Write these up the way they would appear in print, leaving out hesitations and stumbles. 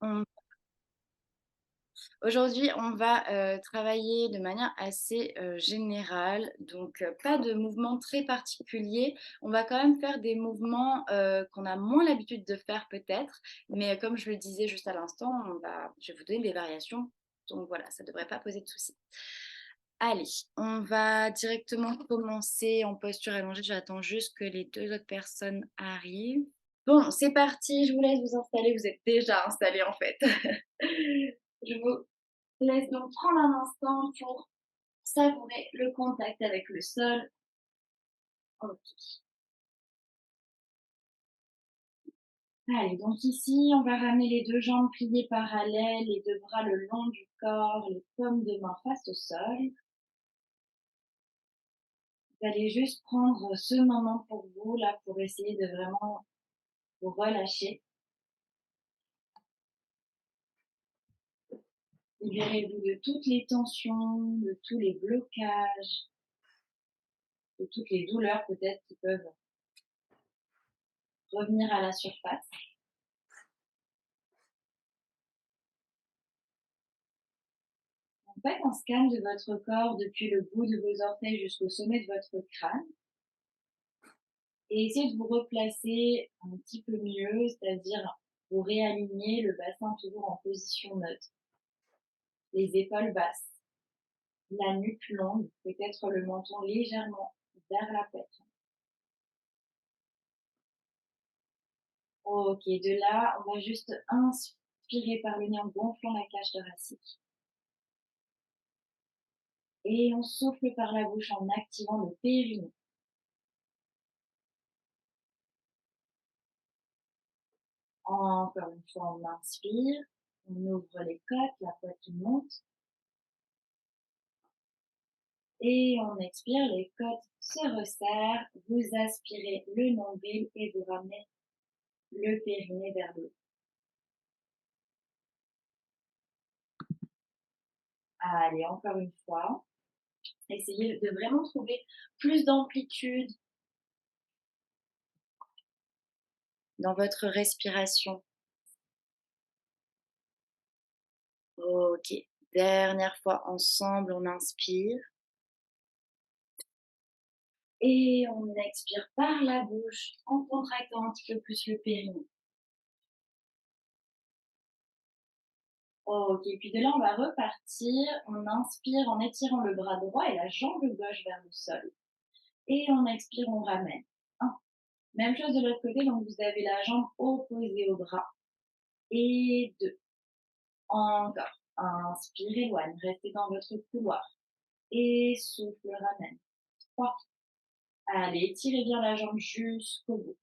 On- Aujourd'hui, on va travailler de manière assez générale, donc pas de mouvements très particuliers. On va quand même faire des mouvements qu'on a moins l'habitude de faire peut-être, mais comme je le disais juste à l'instant, je vais vous donner des variations. Donc voilà, ça ne devrait pas poser de soucis. Allez, on va directement commencer en posture allongée. J'attends juste que les deux autres personnes arrivent. Bon, c'est parti, je vous laisse vous installer. Vous êtes déjà installés en fait. Je vous laisse donc prendre un instant pour savourer le contact avec le sol. Ok. Allez, donc ici, on va ramener les deux jambes pliées parallèles, les deux bras le long du corps, les paumes de main face au sol. Vous allez juste prendre ce moment pour vous, là, pour essayer de vraiment vous relâcher. Libérez-vous de toutes les tensions, de tous les blocages, de toutes les douleurs peut-être qui peuvent revenir à la surface. Faites un scan de votre corps depuis le bout de vos orteils jusqu'au sommet de votre crâne et essayez de vous replacer un petit peu mieux, c'est-à-dire vous réaligner le bassin toujours en position neutre, les épaules basses, la nuque longue, peut-être le menton légèrement vers la poitrine. Ok, de là, on va juste inspirer par le nez en gonflant la cage thoracique. Et on souffle par la bouche en activant le périnée. Encore une fois, on inspire, on ouvre les côtes, la poitrine monte. Et on expire, les côtes se resserrent. Vous aspirez le nombril et vous ramenez le périnée vers le haut. Allez, encore une fois. Essayez de vraiment trouver plus d'amplitude dans votre respiration. Ok. Dernière fois ensemble, on inspire. Et on expire par la bouche en contractant un petit peu plus le périnée. Ok, puis de là, on va repartir. On inspire en étirant le bras droit et la jambe gauche vers le sol. Et on expire, on ramène. 1. Même chose de l'autre côté, donc vous avez la jambe opposée au bras. Et 2. Encore. Inspire, éloigne. Restez dans votre couloir. Et souffle, ramène. 3. Allez, tirez bien la jambe jusqu'au bout.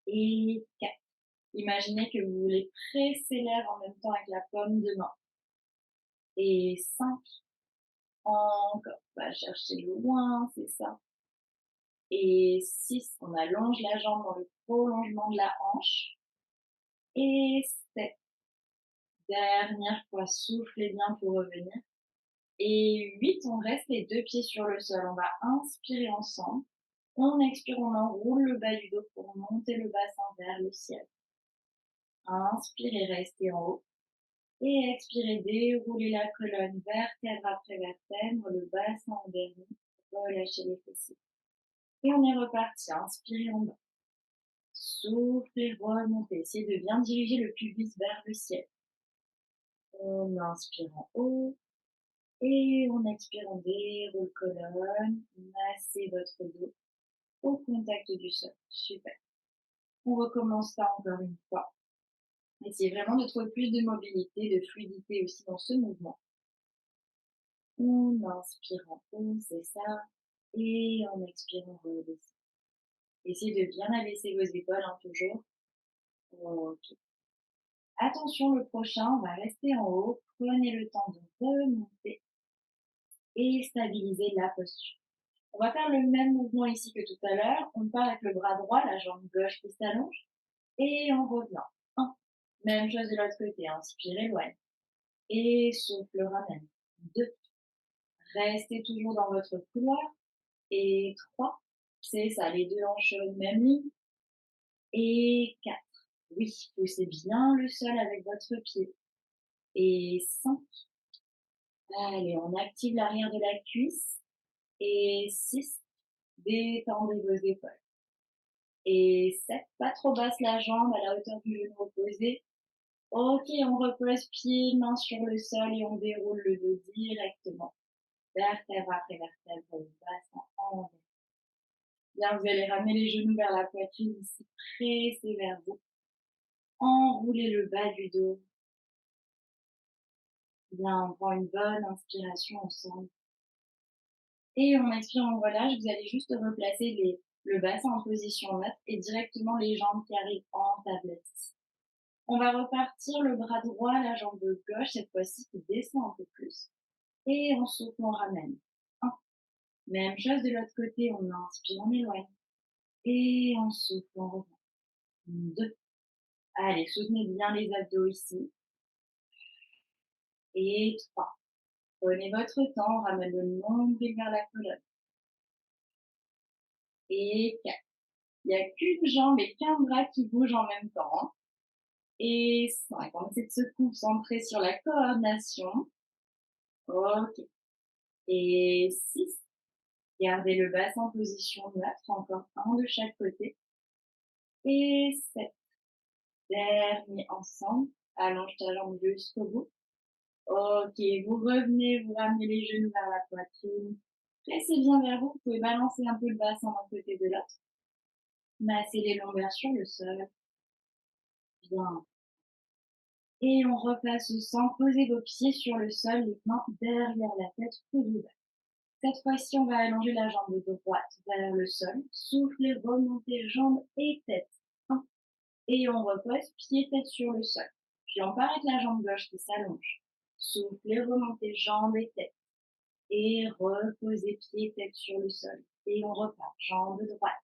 Et 4. Imaginez que vous les presser l'air en même temps avec la paume de main. Et 5. Encore. On va chercher loin, c'est ça. Et 6. On allonge la jambe dans le prolongement de la hanche. Et 7. Dernière fois, soufflez bien pour revenir. Et 8, on reste les deux pieds sur le sol. On va inspirer ensemble. On expire, on enroule le bas du dos pour monter le bassin vers le ciel. Inspirez, restez en haut. Et expirez, déroulez la colonne vertèbre après vertèbre, le bassin en dernier. Relâchez les fessiers. Et on est reparti. Inspirez en bas. Soufflez, remontez. Essayez de bien diriger le pubis vers le ciel. On inspire en haut. Et on expire, on déroule colonne, massez votre dos au contact du sol. Super. On recommence ça encore une fois. Essayez vraiment de trouver plus de mobilité, de fluidité aussi dans ce mouvement. On inspire en haut, c'est ça. Et on expire, on redescend. Essayez de bien abaisser vos épaules, hein, toujours. Ok. Attention, le prochain, on va rester en haut. Prenez le temps de remonter et stabiliser la posture. On va faire le même mouvement ici que tout à l'heure. On part avec le bras droit, la jambe gauche qui s'allonge. Et on revient. 1. Même chose de l'autre côté. Inspire, éloigne. Et souffle, ramène. 2. Restez toujours dans votre couloir. Et 3. C'est ça, les deux hanches sur une même ligne. Et 4. Oui, poussez bien le sol avec votre pied. Et 5. Allez, on active l'arrière de la cuisse. Et 6. Détendez vos épaules. Et 7. Pas trop basse la jambe à la hauteur du genou opposé. Ok, on repose pied, main sur le sol et on déroule le dos directement. Vertèbre après vertèbre, bassin envers. Bien, vous allez ramener les genoux vers la poitrine ici, presser vers vous. Enroulez le bas du dos. Bien, on prend une bonne inspiration ensemble. Et on expire, on relâche. Vous allez juste replacer le bassin en position neutre et directement les jambes qui arrivent en tablette. On va repartir le bras droit, la jambe gauche, cette fois-ci qui descend un peu plus. Et on souffle, on ramène. 1. Même chose de l'autre côté, on inspire, on éloigne. Et on souffle, on revient. 2. Allez, soutenez bien les abdos ici. Et 3. Prenez votre temps, on ramène le nombril vers la colonne. Et 4. Il n'y a qu'une jambe et qu'un bras qui bougent en même temps. Hein. Et 5. On essaie de se concentrer sur la coordination. Ok. Et 6. Gardez le bassin en position neutre, encore un de chaque côté. Et 7. Dernier ensemble. Allonge ta jambe jusqu'au bout. Ok, vous revenez, vous ramenez les genoux vers la poitrine. Pressez bien vers vous. Vous pouvez balancer un peu le bassin d'un côté de l'autre. Massez les lombaires sur le sol. Bien. Et on repasse au centre. Posez vos pieds sur le sol, les mains derrière la tête, coude ouvert. Cette fois-ci, on va allonger la jambe droite vers le sol. Soufflez, remontez jambes et tête. Et on repose, pied, tête sur le sol. Puis on part avec la jambe gauche qui s'allonge. Soufflez, remontez jambes et tête. Et reposez pied, tête sur le sol. Et on repart, jambe droite.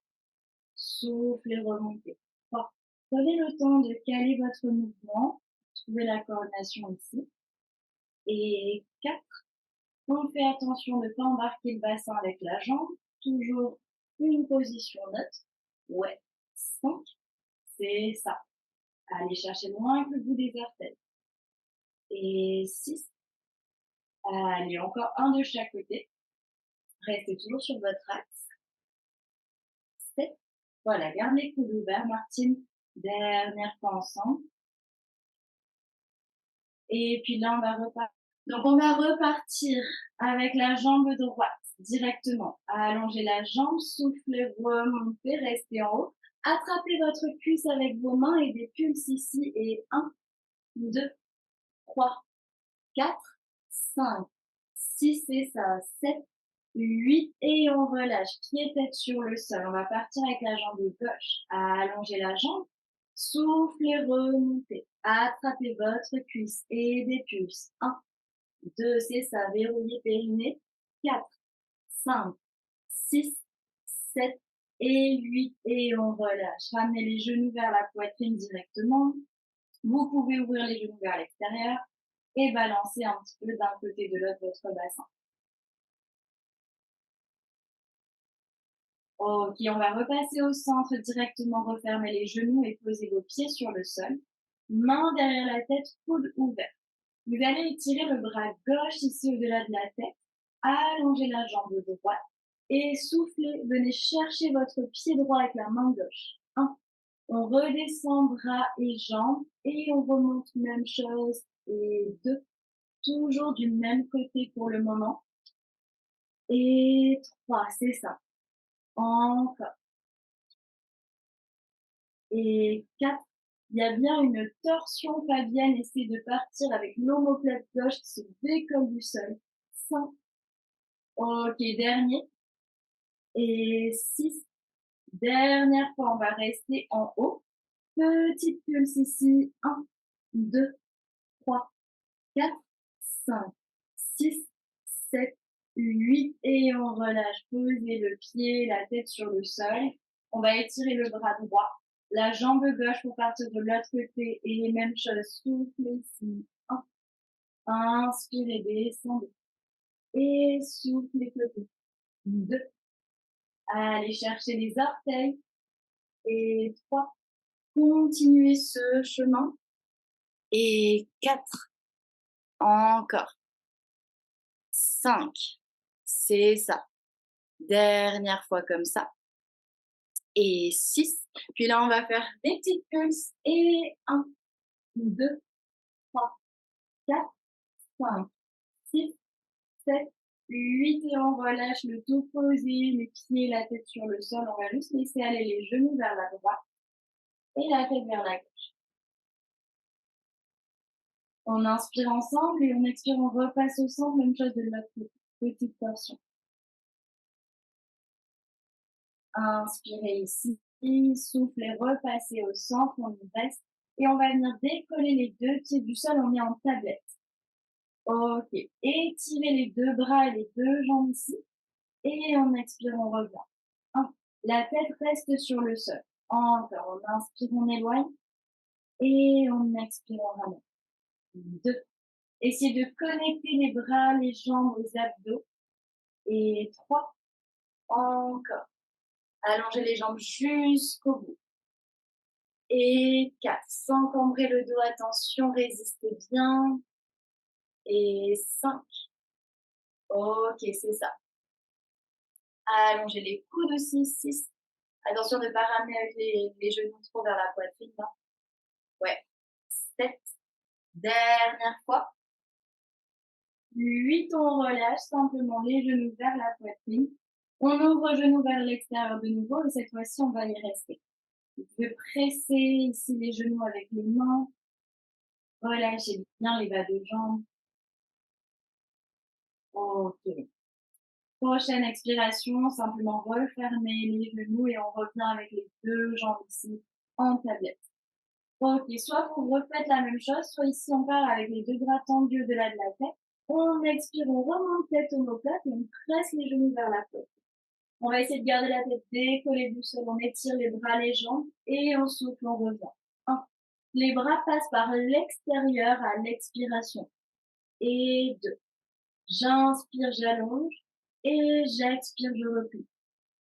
Soufflez, remontez. 3. Prenez le temps de caler votre mouvement. Trouvez la coordination ici. Et 4. On fait attention de ne pas embarquer le bassin avec la jambe. Toujours une position neutre. Ouais. 5. C'est ça. Allez chercher loin que le bout des orteils. Et 6. Allez, encore un de chaque côté. Restez toujours sur votre axe. 7. Voilà, garde les coudes ouverts, Martine. Dernière fois ensemble. Et puis là, on va repartir. Donc, on va repartir avec la jambe droite directement. Allongez la jambe, soufflez, remontez, restez en haut. Attrapez votre cuisse avec vos mains et des pulses ici. Et 1, 2, 3, 4, 5, 6 et ça, 7, 8 et on relâche. Pied tête sur le sol. On va partir avec la jambe gauche. Allongez la jambe. Soufflez, remontez. Attrapez votre cuisse et des pulses. 1, 2, c'est ça. Verrouillez périnée. 4, 5, 6, 7 et 8 et on relâche. Ramenez les genoux vers la poitrine directement. Vous pouvez ouvrir les genoux vers l'extérieur et balancer un petit peu d'un côté de l'autre votre bassin. Ok, on va repasser au centre directement, refermer les genoux et poser vos pieds sur le sol. Main derrière la tête, coude ouvert. Vous allez étirer le bras gauche ici au-delà de la tête, allongez la jambe droite et soufflez. Venez chercher votre pied droit avec la main gauche. 1. On redescend bras et jambes et on remonte même chose. Et 2. Toujours du même côté pour le moment. Et 3, c'est ça. Encore. Et 4, il y a bien une torsion fabienne. Essayez de partir avec l'omoplate gauche qui se décolle du sol. 5. Ok, dernier. Et 6. Dernière fois, on va rester en haut. Petite pulse ici. 1, 2, 3, 4, 5, 6, 7, 8 et on relâche. Posez le pied, la tête sur le sol. On va étirer le bras droit. La jambe gauche pour partir de l'autre côté et les mêmes choses. Soufflez ici. 1. Inspirez, descendez. Et soufflez côté. 2. Allez chercher les orteils. Et 3. continuez ce chemin. Et 4, encore. 5, c'est ça. Dernière fois comme ça. Et 6. Puis là, on va faire des petites pulses. Et 1, 2, 3, 4, 5, 6, 7, 8. Et on relâche le dos posé, les pieds, la tête sur le sol. On va juste laisser aller les genoux vers la droite et la tête vers la gauche. On inspire ensemble et on expire, on repasse au centre, même chose de l'autre côté. Petite portion. Inspirez ici, soufflez, repassez au centre, on y reste. Et on va venir décoller les deux pieds du sol, on est en tablette. Ok, étirez les deux bras et les deux jambes ici. Et on expire, on revient. 1. La tête reste sur le sol. Encore, on inspire, on éloigne. Et on expire, on ramène. 2. Essayez de connecter les bras, les jambes aux abdos. Et 3. Encore. Allongez les jambes jusqu'au bout. Et 4. Sans cambrer le dos, attention, résistez bien. Et 5. Ok, c'est ça. Allongez les coudes aussi. 6. Attention de ne pas ramener avec les genoux trop vers la poitrine. Hein. Ouais. 7. Dernière fois. 8. On relâche simplement les genoux vers la poitrine. On ouvre les genoux vers l'extérieur de nouveau et cette fois-ci, on va y rester. Vous pouvez presser ici les genoux avec les mains. Relâchez bien les bas de jambes. Ok. Prochaine expiration, simplement refermez les genoux et on revient avec les deux jambes ici en tablette. Ok, soit vous refaites la même chose, soit ici on part avec les deux bras tendus au-delà de la tête. On expire, on remonte tête omoplate et on presse les genoux vers la tête. On va essayer de garder la tête décollée du sol, on étire les bras, les jambes et on souffle, on revient. 1. Les bras passent par l'extérieur à l'expiration. Et 2. J'inspire, j'allonge. Et j'expire, je replie.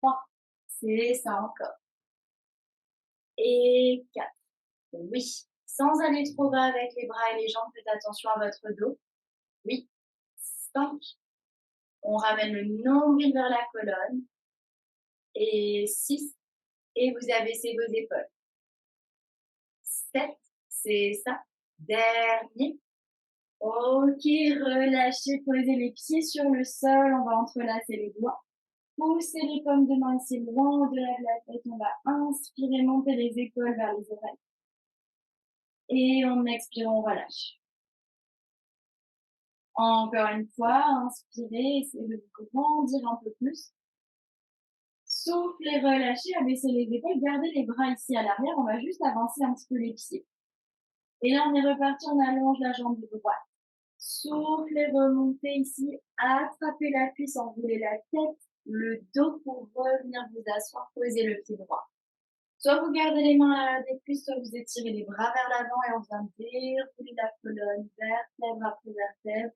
3. C'est ça encore. Et 4. Oui. Sans aller trop bas avec les bras et les jambes, faites attention à votre dos. Oui. 5. On ramène le nombril vers la colonne. Et 6. Et vous abaissez vos épaules. 7. C'est ça. Dernier. Ok, relâchez, posez les pieds sur le sol. On va entrelacer les doigts. Poussez les paumes de main ici loin au-delà de la tête. On va inspirer, monter les épaules vers les oreilles. Et on expire, on relâche. Encore une fois, inspirez, essayez de grandir un peu plus. Soufflez, relâchez, abaissez les épaules, gardez les bras ici à l'arrière. On va juste avancer un petit peu les pieds. Et là, on est reparti, on allonge la jambe droite. Soufflez, remontez ici, attrapez la cuisse, enroulez la tête, le dos pour revenir vous asseoir, posez le pied droit. Soit vous gardez les mains à des cuisses, soit vous étirez les bras vers l'avant et on vient dérouler la colonne, vertèbre après vertèbre,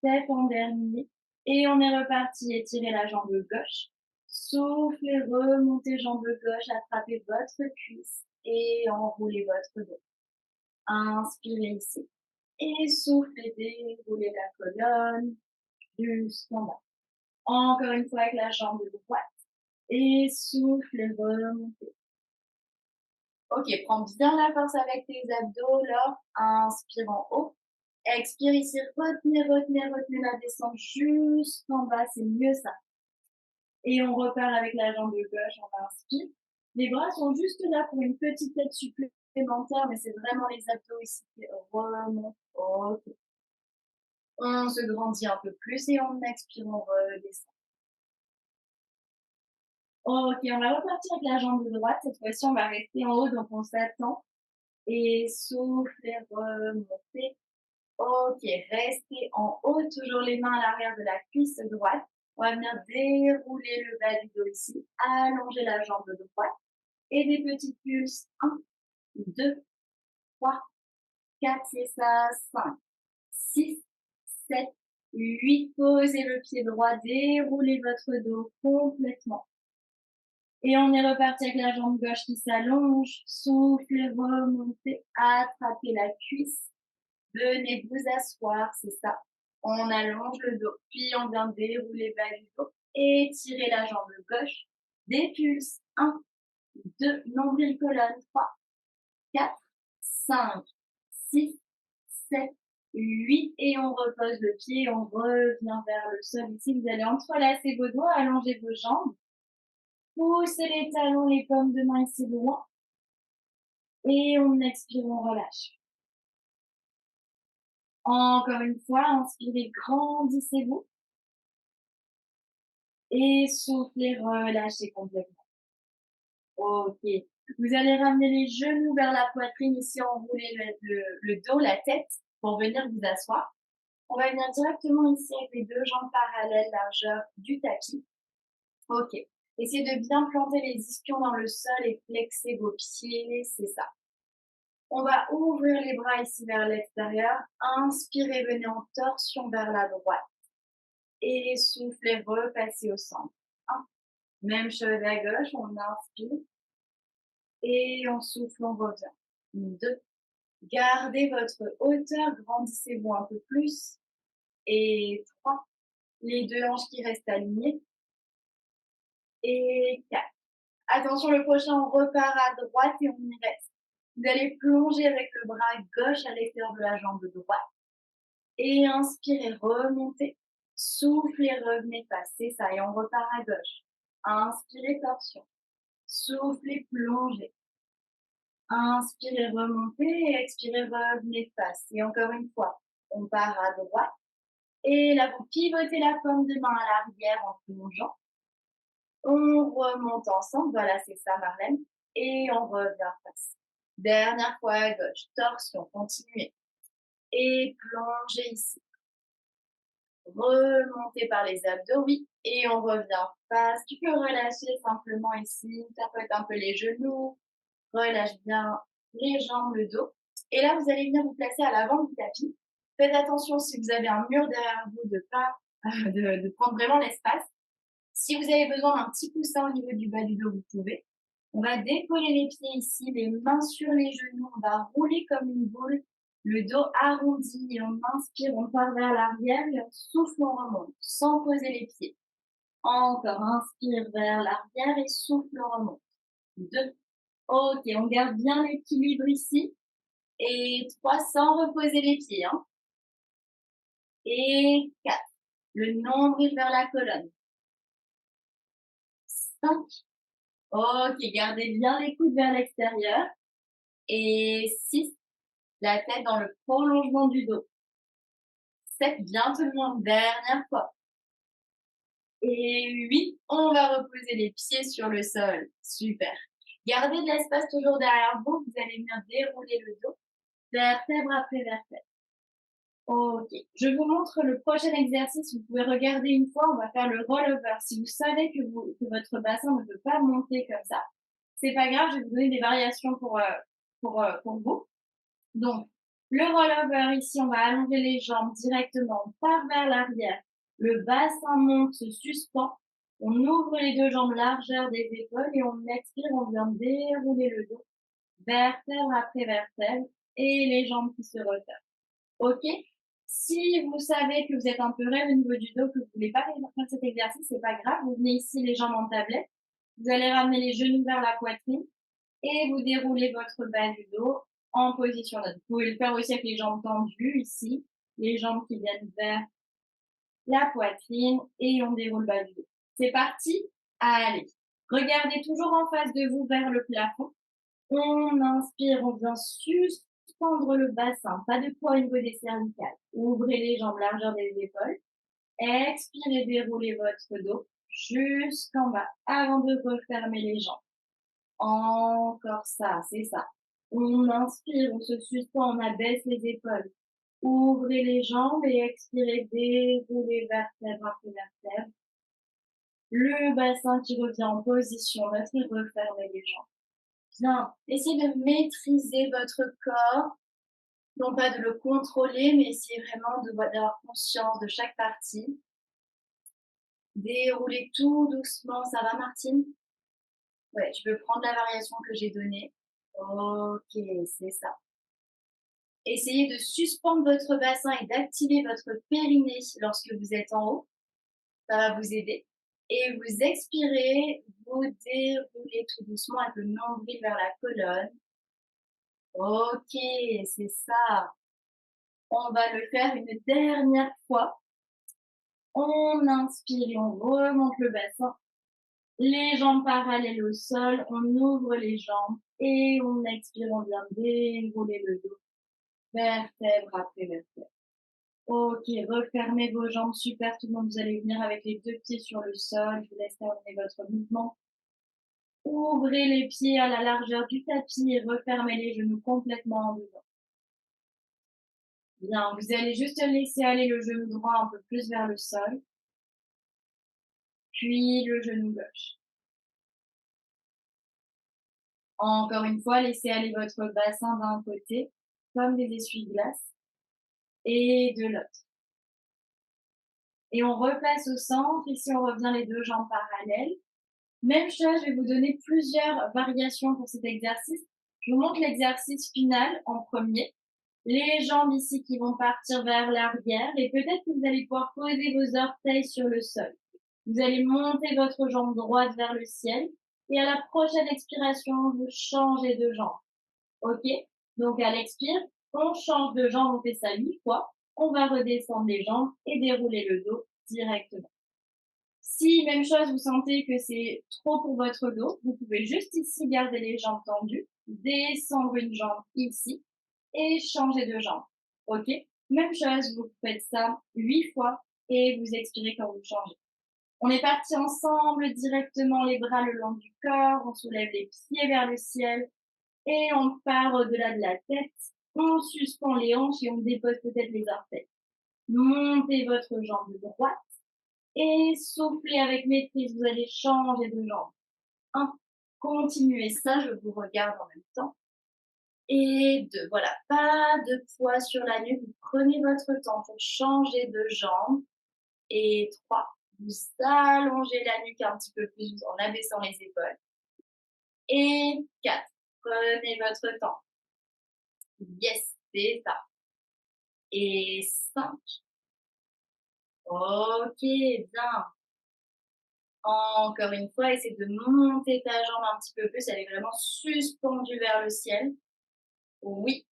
tête en dernier. Et on est reparti, étirez la jambe gauche. Soufflez, remontez jambe gauche, attrapez votre cuisse et enroulez votre dos. Inspirez ici. Et soufflez, déroulez la colonne jusqu'en bas. Encore une fois avec la jambe droite. Et soufflez, remontez. Ok, prends bien la force avec tes abdos là. Inspire en haut. Expire ici, retenez, retenez, retenez la descente jusqu'en bas, c'est mieux ça. Et on repart avec la jambe gauche, on inspire. Les bras sont juste là pour une petite tête supplémentaire, mais c'est vraiment les abdos ici qui remontent. Ok. On se grandit un peu plus et on expire, on redescend. Ok, on va repartir avec la jambe droite. Cette fois-ci, on va rester en haut, donc on s'attend. Et soufflez, remontez. Ok, restez en haut, toujours les mains à l'arrière de la cuisse droite. On va venir dérouler le bas du dos ici, allonger la jambe droite et des petites pulses. 1, 2, 3, 4, c'est ça, 5, 6, 7, 8. Posez le pied droit, déroulez votre dos complètement. Et on est reparti avec la jambe gauche qui s'allonge. Soufflez, remontez, attrapez la cuisse. Venez vous asseoir, c'est ça. On allonge le dos, puis on vient dérouler le bas du dos. Étirez la jambe gauche. Dépulse. 1, 2, nombril colonne. 3, 4, 5, 6, 7, 8. Et on repose le pied, on revient vers le sol. Ici, vous allez entrelacer vos doigts, allonger vos jambes. Poussez les talons, les paumes de main ici loin. Et on expire, on relâche. Encore une fois, inspirez, grandissez-vous. Et soufflez, relâchez complètement. Ok. Vous allez ramener les genoux vers la poitrine ici, enrouler le dos, la tête, pour venir vous asseoir. On va venir directement ici avec les deux jambes parallèles, largeur du tapis. Ok. Essayez de bien planter les ischions dans le sol et flexer vos pieds, c'est ça. On va ouvrir les bras ici vers l'extérieur. Inspirez, venez en torsion vers la droite. Et soufflez, repassez au centre. 1. Même chose à gauche, on inspire. Et on souffle, on revient. 2. Gardez votre hauteur, grandissez-vous un peu plus. Et 3. Les deux hanches qui restent alignées. Et 4. Attention, le prochain, on repart à droite et on y reste. Vous allez plonger avec le bras gauche à l'extérieur de la jambe droite. Et inspirez, remontez. Soufflez, revenez, passez ça. Et on repart à gauche. Inspirez, torsion. Soufflez, plongez. Inspirez, remontez. Et expirez, revenez, face. Et encore une fois, on part à droite. Et là, vous pivotez la paume de main à l'arrière en plongeant. On remonte ensemble. Voilà, c'est ça, Marlène. Et on revient face. Dernière fois à gauche. Torsion, continuez. Et plongez ici. Remontez par les abdos, oui. Et on revient face. Tu peux relâcher simplement ici. Ça peut être un peu les genoux. Relâche bien les jambes, le dos. Et là, vous allez venir vous placer à l'avant du tapis. Faites attention si vous avez un mur derrière vous de prendre vraiment l'espace. Si vous avez besoin d'un petit coussin au niveau du bas du dos, vous pouvez. On va décoller les pieds ici, les mains sur les genoux. On va rouler comme une boule, le dos arrondi. Et on inspire, on part vers l'arrière et on souffle, on remonte sans poser les pieds. Encore, inspire vers l'arrière et souffle, on remonte. 2. Ok, on garde bien l'équilibre ici. Et 3, sans reposer les pieds. Hein. Et 4. Le nombril vers la colonne. 5. Ok, gardez bien les coudes vers l'extérieur. Et 6. La tête dans le prolongement du dos. 7. Bien tout le monde. Dernière fois. Et 8. On va reposer les pieds sur le sol. Super. Gardez de l'espace toujours derrière vous. Vous allez venir dérouler le dos. Vertèbre après vertèbre. Ok. Je vous montre le prochain exercice. Vous pouvez regarder une fois. On va faire le rollover. Si vous savez que votre bassin ne peut pas monter comme ça, c'est pas grave. Je vais vous donner des variations pour vous. Donc, le rollover ici, on va allonger les jambes directement. On part vers l'arrière. Le bassin monte, se suspend. On ouvre les deux jambes, largeur des épaules et on expire. On vient dérouler le dos. Vertèbre après vertèbre. Et les jambes qui se referment. Ok? Si vous savez que vous êtes un peu raide au niveau du dos, que vous ne voulez pas faire cet exercice, c'est pas grave. Vous venez ici les jambes en tablette. Vous allez ramener les genoux vers la poitrine et vous déroulez votre bas du dos en position neutre. Vous pouvez le faire aussi avec les jambes tendues ici, les jambes qui viennent vers la poitrine et on déroule le bas du dos. C'est parti? Allez. Regardez toujours en face de vous vers le plafond. On inspire, on vient suspendre le bassin, pas de poids au niveau des cervicales. Ouvrez les jambes, largeur des épaules. Expirez, déroulez votre dos jusqu'en bas avant de refermer les jambes. Encore ça, c'est ça. On inspire, on se suspend, on abaisse les épaules. Ouvrez les jambes et expirez, déroulez vertèbre après vertèbre. Le bassin qui revient en position neutre et refermez les jambes. Bien, essayez de maîtriser votre corps, non pas de le contrôler, mais essayez vraiment d'avoir conscience de chaque partie. Déroulez tout doucement, ça va Martine? Ouais, tu peux prendre la variation que j'ai donnée. OK, c'est ça. Essayez de suspendre votre bassin et d'activer votre périnée lorsque vous êtes en haut. Ça va vous aider. Et vous expirez, vous déroulez tout doucement avec le nombril vers la colonne. OK, c'est ça. On va le faire une dernière fois. On inspire et on remonte le bassin. Les jambes parallèles au sol, on ouvre les jambes et on expire, on vient dérouler le dos, vertèbre après vertèbre. Ok, refermez vos jambes, super, tout le monde, vous allez venir avec les deux pieds sur le sol, je vous laisse terminer votre mouvement. Ouvrez les pieds à la largeur du tapis et refermez les genoux complètement en devant. Bien, vous allez juste laisser aller le genou droit un peu plus vers le sol, puis le genou gauche. Encore une fois, laissez aller votre bassin d'un côté, comme des essuie-glaces, et de l'autre. Et on replace au centre. Ici, on revient les deux jambes parallèles. Même chose, je vais vous donner plusieurs variations pour cet exercice. Je vous montre l'exercice final en premier. Les jambes ici qui vont partir vers l'arrière et peut-être que vous allez pouvoir poser vos orteils sur le sol. Vous allez monter votre jambe droite vers le ciel et à la prochaine expiration, vous changez de jambe. OK? Donc à l'expire, on change de jambe, on fait ça 8 fois. On va redescendre les jambes et dérouler le dos directement. Si, même chose, vous sentez que c'est trop pour votre dos, vous pouvez juste ici garder les jambes tendues, descendre une jambe ici et changer de jambe. OK? Même chose, vous faites ça 8 fois et vous expirez quand vous changez. On est parti ensemble, directement les bras le long du corps, on soulève les pieds vers le ciel et on part au-delà de la tête. On suspend les hanches et on dépose peut-être les orteils. Montez votre jambe droite et soufflez avec maîtrise, vous allez changer de jambe. 1, continuez ça, je vous regarde en même temps. Et 2, voilà, pas de poids sur la nuque, vous prenez votre temps pour changer de jambe. Et 3, vous allongez la nuque un petit peu plus en abaissant les épaules. Et 4, prenez votre temps. Yes, c'est ça. Et 5, ok, bien. Encore une fois, essaie de monter ta jambe un petit peu plus. Elle est vraiment suspendue vers le ciel. Oui.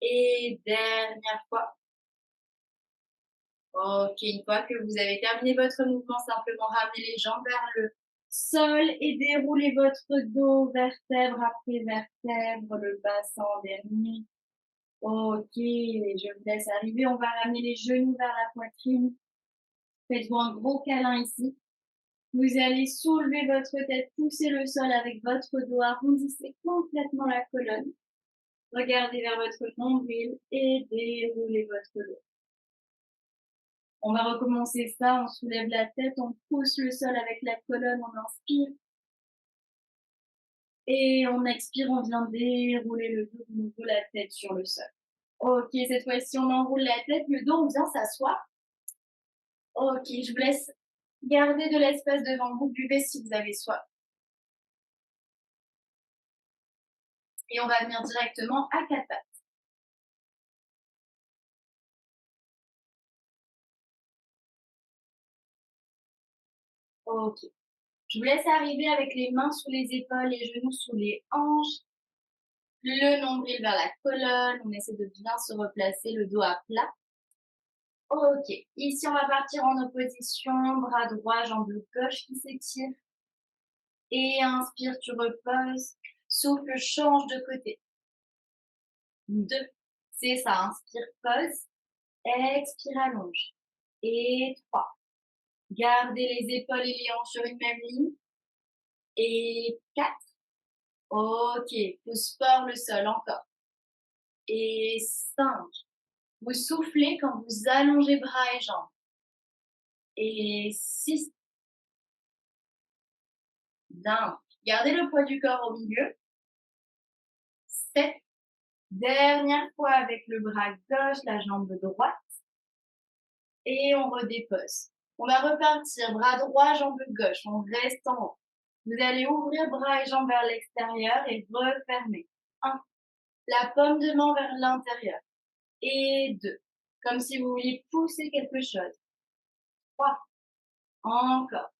Et dernière fois. Ok, une fois que vous avez terminé votre mouvement, simplement ramenez les jambes vers le sol et déroulez votre dos, vertèbre après vertèbre, le bassin en dernier. Ok, je vous laisse arriver. On va ramener les genoux vers la poitrine. Faites-vous un gros câlin ici. Vous allez soulever votre tête, pousser le sol avec votre dos, arrondissez complètement la colonne. Regardez vers votre nombril et déroulez votre dos. On va recommencer ça, on soulève la tête, on pousse le sol avec la colonne, on inspire. Et on expire, on vient dérouler le dos, de nouveau la tête sur le sol. Ok, cette fois-ci, on enroule la tête, le dos, on vient s'asseoir. Ok, je vous laisse garder de l'espace devant vous, buvez si vous avez soif. Et on va venir directement à quatre pattes. Ok. Je vous laisse arriver avec les mains sous les épaules, les genoux sous les hanches, le nombril vers la colonne. On essaie de bien se replacer, le dos à plat. Ok. Ici, on va partir en opposition, bras droit, jambe gauche qui s'étire. Et inspire, tu reposes. Souffle, change de côté. 2. C'est ça, inspire, pose. Expire, allonge. Et 3. Gardez les épaules et les hanches sur une même ligne. Et 4. Ok, pousse fort le sol, encore. Et 5. Vous soufflez quand vous allongez bras et jambes. Et 6. Bien. Gardez le poids du corps au milieu. 7. Dernière fois avec le bras gauche, la jambe droite. Et on redépose. On va repartir, bras droit, jambe gauche. On reste en haut. Vous allez ouvrir bras et jambes vers l'extérieur et refermer. 1. La paume de main vers l'intérieur. Et 2. Comme si vous vouliez pousser quelque chose. 3. Encore.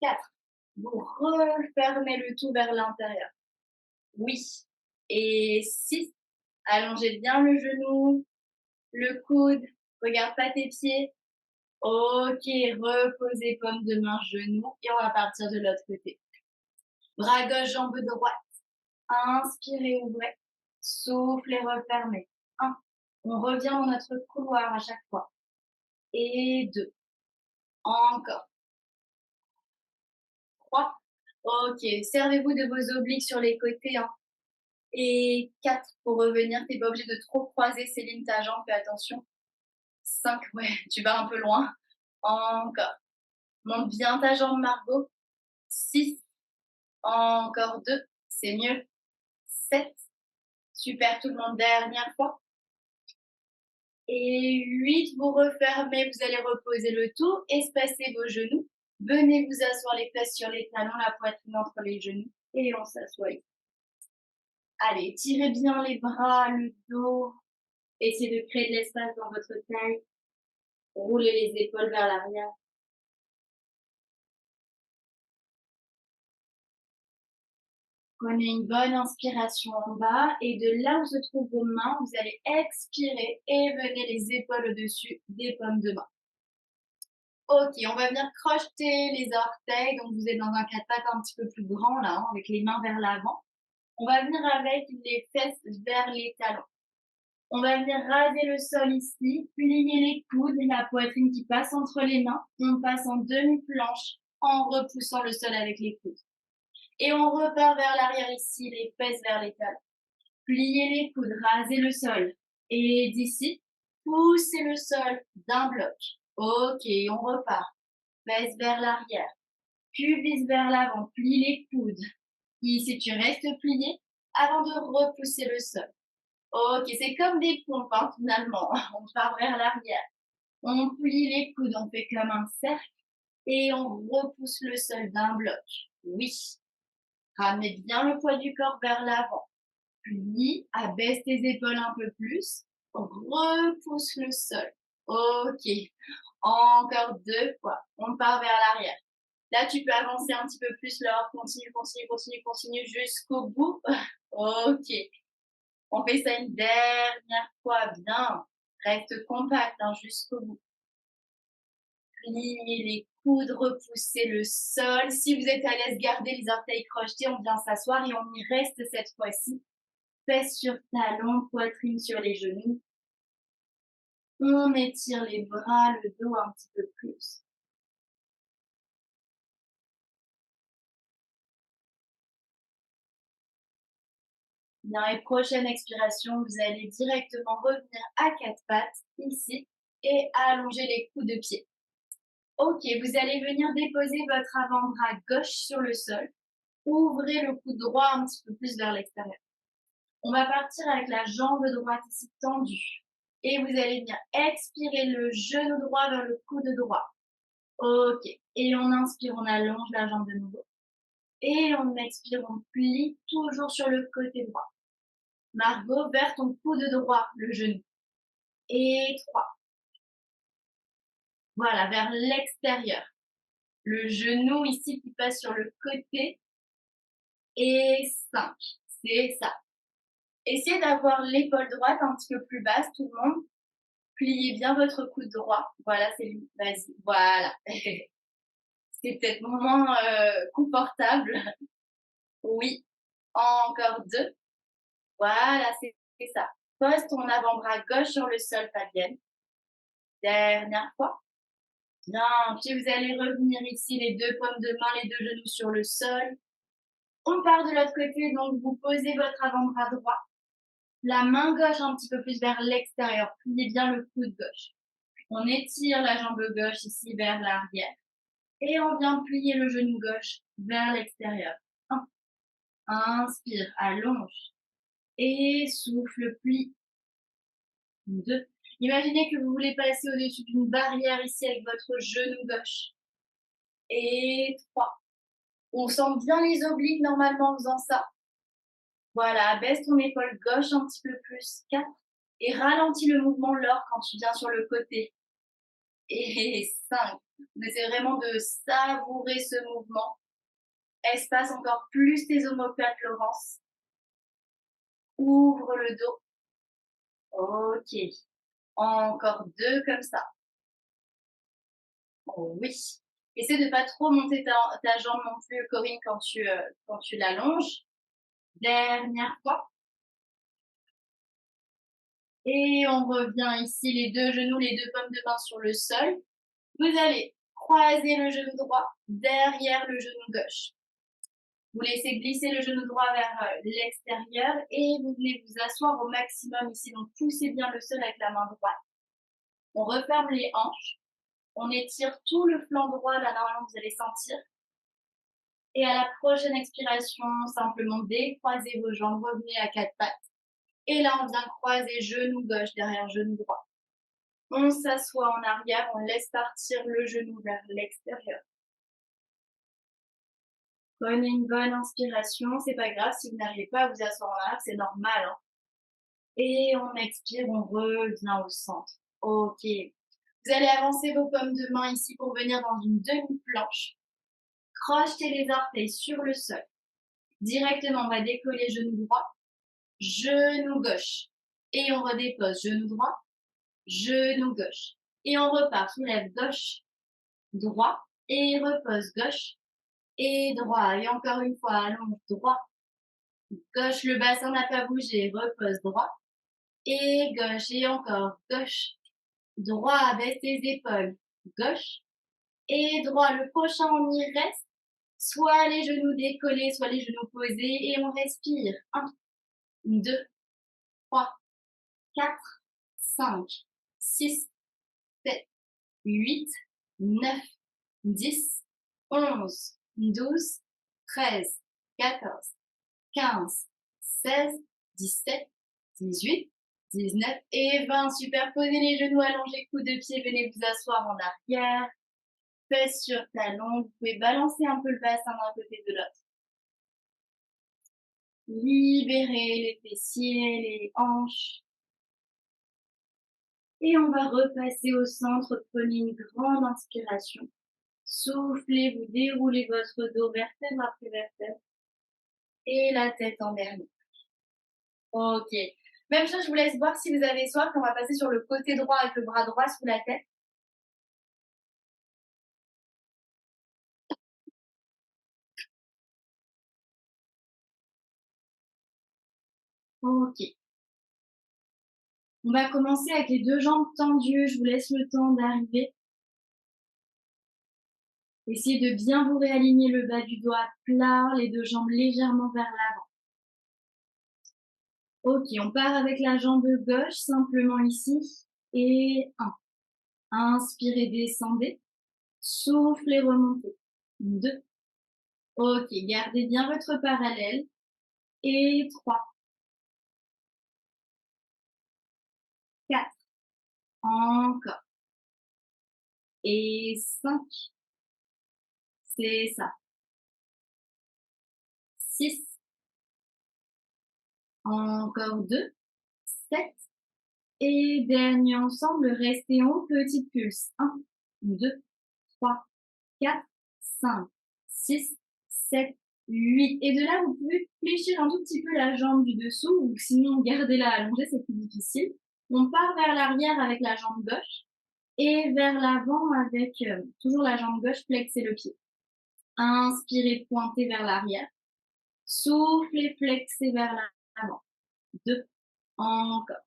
4. Vous refermez le tout vers l'intérieur. Oui. Et 6. Allongez bien le genou, le coude. Regarde pas tes pieds. Ok, reposez paume de main, genou. Et on va partir de l'autre côté. Bras gauche, jambe droite. Inspirez, ouvrez. Soufflez, refermez. 1. On revient dans notre couloir à chaque fois. Et 2. Encore. 3. Ok, servez-vous de vos obliques sur les côtés. Et 4. Pour revenir, t'es pas obligé de trop croiser, Céline, ta jambe, fais attention. 5. Ouais, tu vas un peu loin. Encore. Monte bien ta jambe, Margot. 6. Encore 2. C'est mieux. 7. Super, tout le monde, dernière fois. Et 8, vous refermez, vous allez reposer le tout, espacez vos genoux. Venez vous asseoir les fesses sur les talons, la poitrine entre les genoux. Et on s'assoit. Allez, tirez bien les bras, le dos. Essayez de créer de l'espace dans votre taille. Roulez les épaules vers l'arrière. Prenez une bonne inspiration en bas et de là où se trouvent vos mains, vous allez expirer et venez les épaules au-dessus des paumes de main. Ok, on va venir crocheter les orteils. Donc, vous êtes dans un quatre-pattes un petit peu plus grand là, avec les mains vers l'avant. On va venir avec les fesses vers les talons. On va venir raser le sol ici, plier les coudes, la poitrine qui passe entre les mains. On passe en demi-planche en repoussant le sol avec les coudes. Et on repart vers l'arrière ici, les fesses vers les talons. Pliez les coudes, rasez le sol. Et d'ici, poussez le sol d'un bloc. Ok, on repart. Fesses vers l'arrière. Cuisse vers l'avant. Plie les coudes. Ici, tu restes plié avant de repousser le sol. Ok, c'est comme des pompes finalement. On part vers l'arrière. On plie les coudes, on fait comme un cercle et on repousse le sol d'un bloc. Oui. Ramenez bien le poids du corps vers l'avant. Plie, abaisse tes épaules un peu plus. Repousse le sol. Ok. Encore 2 fois. On part vers l'arrière. Là, tu peux avancer un petit peu plus, Laure. Continue, continue, continue, continue jusqu'au bout. Ok. On fait ça une dernière fois. Bien. Reste compact jusqu'au bout. Pliez les coudes, repoussez le sol. Si vous êtes à l'aise, gardez les orteils crochetés. On vient s'asseoir et on y reste cette fois-ci. Fesses sur talons, poitrine sur les genoux. On étire les bras, le dos un petit peu plus. Bien, et prochaine expiration, vous allez directement revenir à quatre pattes, ici, et allonger les coups de pied. Ok, vous allez venir déposer votre avant-bras gauche sur le sol. Ouvrez le coude droit un petit peu plus vers l'extérieur. On va partir avec la jambe droite ici tendue. Et vous allez venir expirer le genou droit vers le coude droit. Ok, et on inspire, on allonge la jambe de nouveau. Et on expire, on plie toujours sur le côté droit. Margot, vers ton coude droit, le genou. Et 3. Voilà, vers l'extérieur. Le genou ici qui passe sur le côté. Et 5. C'est ça. Essayez d'avoir l'épaule droite un petit peu plus basse, tout le monde. Pliez bien votre coude droit. Voilà, c'est lui. Vas-y. Voilà. C'est peut-être moins confortable. Oui. Encore 2. Voilà, c'est ça. Pose ton avant-bras gauche sur le sol, Fabienne. Dernière fois. Bien, puis vous allez revenir ici, les deux paumes de main, les deux genoux sur le sol. On part de l'autre côté, donc vous posez votre avant-bras droit. La main gauche un petit peu plus vers l'extérieur. Pliez bien le coude gauche. On étire la jambe gauche ici vers l'arrière. Et on vient plier le genou gauche vers l'extérieur. 1. Inspire, allonge. Et souffle, plie. 2. Imaginez que vous voulez passer au-dessus d'une barrière ici avec votre genou gauche. Et 3. On sent bien les obliques normalement en faisant ça. Voilà, baisse ton épaule gauche un petit peu plus. 4. Et ralentis le mouvement lors quand tu viens sur le côté. Et 5. On essaie vraiment de savourer ce mouvement. Espace encore plus tes omoplates, Laurence. Ouvre le dos. Ok. Encore 2 comme ça. Oh, oui. Essaie de pas trop monter ta jambe non plus, Corinne, quand tu l'allonges. Dernière fois. Et on revient ici, les 2 genoux, les 2 paumes de main sur le sol. Vous allez croiser le genou droit derrière le genou gauche. Vous laissez glisser le genou droit vers l'extérieur et vous venez vous asseoir au maximum ici. Donc, poussez bien le sol avec la main droite. On referme les hanches. On étire tout le flanc droit, là, normalement, vous allez sentir. Et à la prochaine expiration, simplement décroisez vos jambes, revenez à 4 pattes. Et là, on vient croiser genou gauche derrière genou droit. On s'assoit en arrière, on laisse partir le genou vers l'extérieur. Prenez une bonne inspiration, c'est pas grave si vous n'arrivez pas à vous asseoir en arrière, c'est normal. Hein. Et on expire, on revient au centre. Ok. Vous allez avancer vos paumes de main ici pour venir dans une demi-planche. Crochetez les orteils sur le sol. Directement, on va décoller genou droit, genou gauche. Et on redépose genou droit, genou gauche. Et on repart, soulève gauche, droit, et repose gauche, et droit. Et encore une fois, allonge droit, gauche, le bassin n'a pas bougé, repose droit, et gauche, et encore gauche, droit, baisse tes épaules, gauche, et droit. Le prochain, on y reste, soit les genoux décollés, soit les genoux posés, et on respire. 1, 2, 3, 4, 5, 6, 7, 8, 9, 10, 11, 12, 13, 14, 15, 16, 17, 18, 19 et 20. Superposez les genoux, allongez coude de pied, venez vous asseoir en arrière. Fesses sur talons, vous pouvez balancer un peu le bassin d'un côté de l'autre. Libérez les fessiers, les hanches. Et on va repasser au centre, prenez une grande inspiration. Soufflez, vous déroulez votre dos vertèbre après vertèbre. Et la tête en dernier. Ok. Même chose, je vous laisse voir si vous avez soif. On va passer sur le côté droit avec le bras droit sous la tête. Ok. On va commencer avec les 2 jambes tendues. Je vous laisse le temps d'arriver. Essayez de bien vous réaligner le bas du dos à plat, les 2 jambes légèrement vers l'avant. Ok, on part avec la jambe gauche, simplement ici. Et 1. Inspirez, descendez. Soufflez, remontez. 2. Ok, gardez bien votre parallèle. Et 3. 4. Encore. Et 5. C'est ça. 6. Encore 2. 7. Et dernier ensemble, restez en petite pulse. 1, 2, 3, 4, 5, 6, 7, 8. Et de là, vous pouvez fléchir un tout petit peu la jambe du dessous ou sinon gardez-la allongée, c'est plus difficile. On part vers l'arrière avec la jambe gauche et vers l'avant avec toujours la jambe gauche, flexez le pied. Inspirez, pointez vers l'arrière. Soufflez, flexez vers l'avant. 2, encore.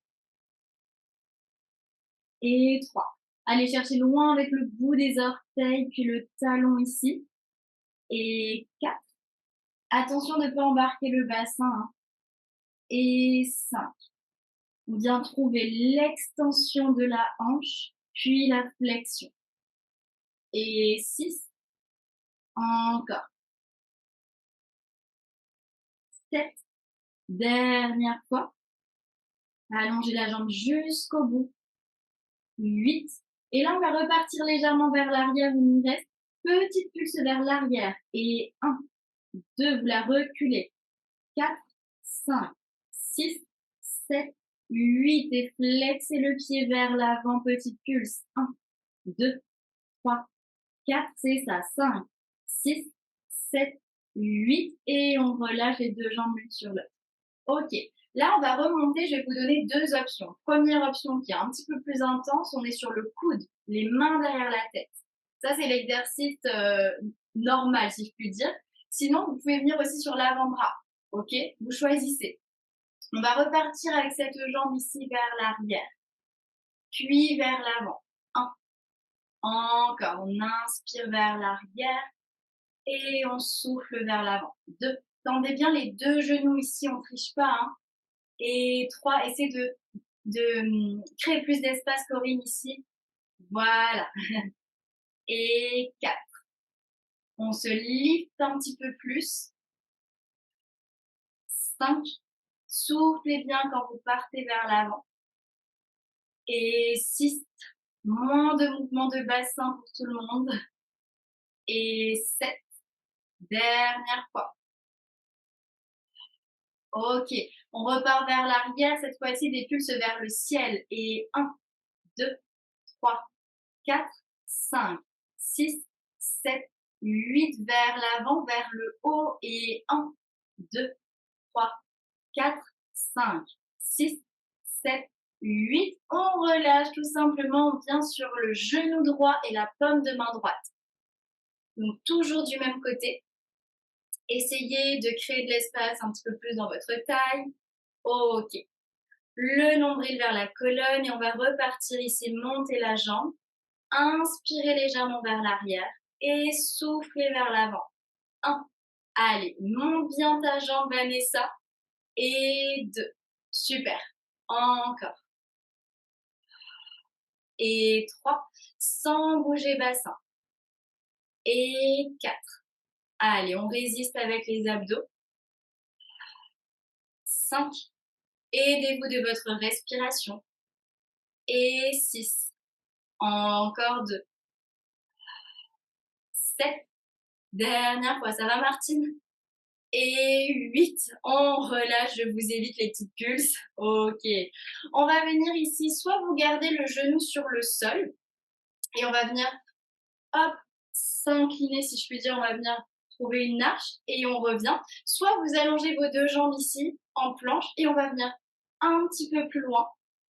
Et 3. Allez chercher loin avec le bout des orteils, puis le talon ici. Et 4. Attention de ne pas embarquer le bassin. Hein. Et 5. On vient trouver l'extension de la hanche, puis la flexion. Et 6. Encore. 7. Dernière fois. Allongez la jambe jusqu'au bout. 8. Et là, on va repartir légèrement vers l'arrière, il nous reste. Petite pulse vers l'arrière. Et 1, 2, vous la reculez. 4, 5, 6, 7, 8 et flexez le pied vers l'avant, petite pulse. 1, 2, 3, 4, c'est ça. 5, 6, 7, 8 et on relâche les deux jambes l'une sur l'autre. Ok, là on va remonter, je vais vous donner deux options. Première option qui est un petit peu plus intense, on est sur le coude, les mains derrière la tête. Ça c'est l'exercice normal si je puis dire. Sinon vous pouvez venir aussi sur l'avant-bras. Ok, vous choisissez. On va repartir avec cette jambe ici vers l'arrière, puis vers l'avant. 1. Encore, on inspire vers l'arrière et on souffle vers l'avant. 2. Tendez bien les deux genoux ici, on ne triche pas. Hein. Et 3. Essayez de créer plus d'espace Corinne ici. Voilà. Et 4. On se lift un petit peu plus. 5. Soufflez bien quand vous partez vers l'avant. Et 6. Moins de mouvements de bassin pour tout le monde. Et 7. Dernière fois. Ok, on repart vers l'arrière, cette fois-ci des pulses vers le ciel. Et 1, 2, 3, 4, 5, 6, 7, 8 vers l'avant, vers le haut. Et 1, 2, 3, 4, 5, 6, 7, 8. On relâche tout simplement, on vient sur le genou droit et la paume de main droite. Donc toujours du même côté. Essayez de créer de l'espace un petit peu plus dans votre taille. Ok. Le nombril vers la colonne et on va repartir ici, monter la jambe. Inspirez légèrement vers l'arrière et soufflez vers l'avant. 1. Allez, monte bien ta jambe, Vanessa. Et 2. Super. Encore. Et 3. Sans bouger bassin. Et 4. Allez, on résiste avec les abdos. 5. Aidez-vous de votre respiration. Et 6. Encore 2. 7. Dernière fois, ça va Martine? Et 8. On relâche, je vous évite les petites pulses. Ok. On va venir ici, soit vous gardez le genou sur le sol et on va venir, hop, s'incliner si je puis dire. On va venir trouver une arche et on revient. Soit vous allongez vos deux jambes ici en planche et on va venir un petit peu plus loin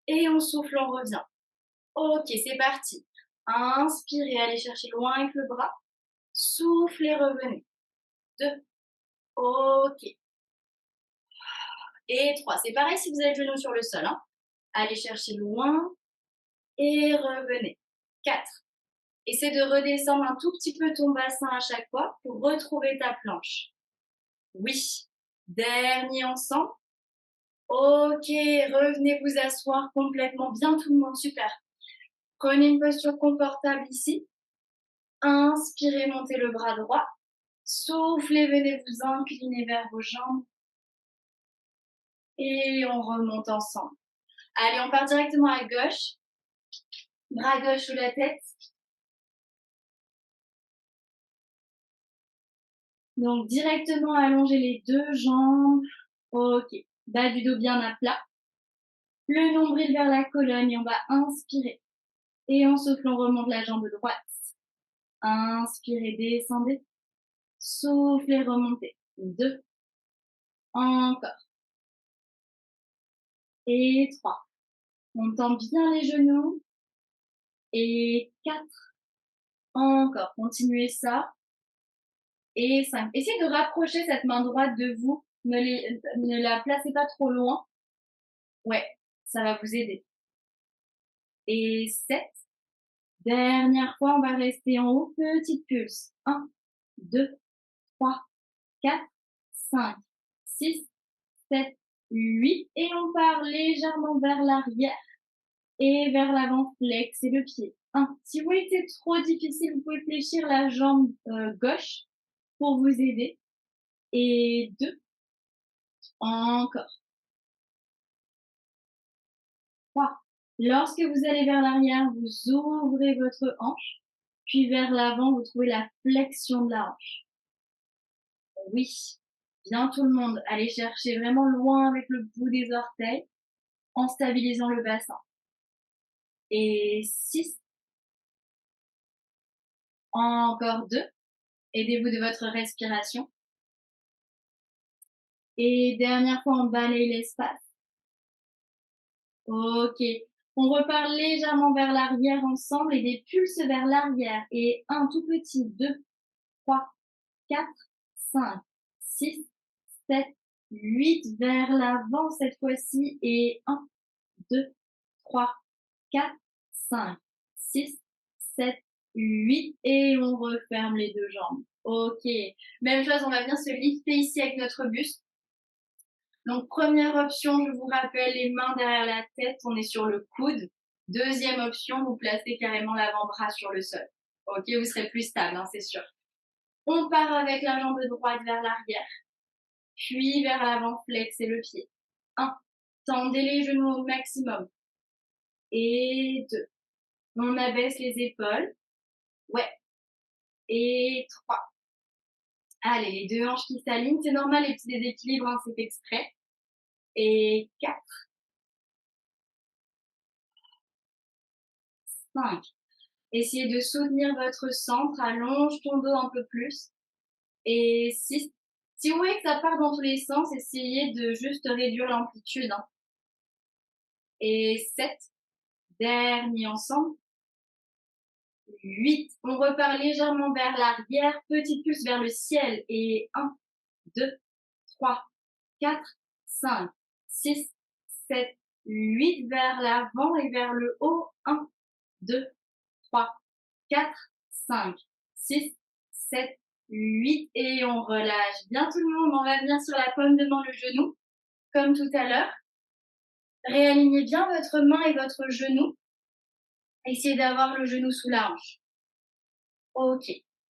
et on souffle, on revient. Ok, c'est parti. Inspirez, allez chercher loin avec le bras. Soufflez, revenez. 2. Ok. Et 3. C'est pareil si vous avez le genou sur le sol. Hein. Allez chercher loin et revenez. 4. Essaie de redescendre un tout petit peu ton bassin à chaque fois pour retrouver ta planche. Oui. Dernier ensemble. Ok, revenez vous asseoir complètement bien tout le monde. Super. Prenez une posture confortable ici. Inspirez, montez le bras droit. Soufflez, venez vous incliner vers vos jambes. Et on remonte ensemble. Allez, on part directement à gauche. Bras gauche sous la tête. Donc, directement allonger les deux jambes. Ok. Bas du dos bien à plat. Le nombril vers la colonne et on va inspirer. Et en soufflant, on remonte la jambe droite. Inspirez, descendez. Soufflez, remontez. 2. Encore. Et 3. On tend bien les genoux. Et 4. Encore. Continuez ça. Et 5. Essayez de rapprocher cette main droite de vous. Ne la placez pas trop loin. Ouais, ça va vous aider. Et 7. Dernière fois, on va rester en haut. Petite pulse. 1, 2, 3, 4, 5, 6, 7, 8. Et on part légèrement vers l'arrière et vers l'avant. Flexez le pied. 1. Si vous voyez que c'est trop difficile, vous pouvez fléchir la jambe gauche pour vous aider. Et 2. Encore. 3. Lorsque vous allez vers l'arrière, vous ouvrez votre hanche. Puis vers l'avant, vous trouvez la flexion de la hanche. Oui. Bien tout le monde. Allez chercher vraiment loin avec le bout des orteils en stabilisant le bassin. Et 6. Encore 2. Aidez-vous de votre respiration. Et dernière fois, on balaye l'espace. Ok. On repart légèrement vers l'arrière ensemble et des pulses vers l'arrière. Et un tout petit, 2, 3, 4, 5, 6, 7, 8 vers l'avant cette fois-ci. Et 1, 2, 3, 4, 5, 6, 7, 8. Et on referme les deux jambes. Ok. Même chose, on va venir se lifter ici avec notre buste. Donc, première option, je vous rappelle, les mains derrière la tête, on est sur le coude. Deuxième option, vous placez carrément l'avant-bras sur le sol. Ok, vous serez plus stable, hein, c'est sûr. On part avec la jambe droite vers l'arrière, puis vers l'avant, flexez le pied. 1. Tendez les genoux au maximum. Et 2. On abaisse les épaules. Ouais. Et 3. Allez, les deux hanches qui s'alignent. C'est normal, les petits déséquilibres, hein, c'est exprès. Et 4. 5. Essayez de soutenir votre centre, allonge ton dos un peu plus. Et 6. Si vous voyez que ça part dans tous les sens, essayez de juste réduire l'amplitude. Hein. Et 7. Dernier ensemble. 8. On repart légèrement vers l'arrière, petite pulse vers le ciel. Et 1, 2, 3, 4, 5, 6, 7, 8 vers l'avant et vers le haut. 1, 2, 3, 4, 5, 6, 7, 8 et on relâche bien tout le monde. On va venir sur la paume de main, le genou, comme tout à l'heure. Réalignez bien votre main et votre genou. Essayez d'avoir le genou sous la hanche. Ok.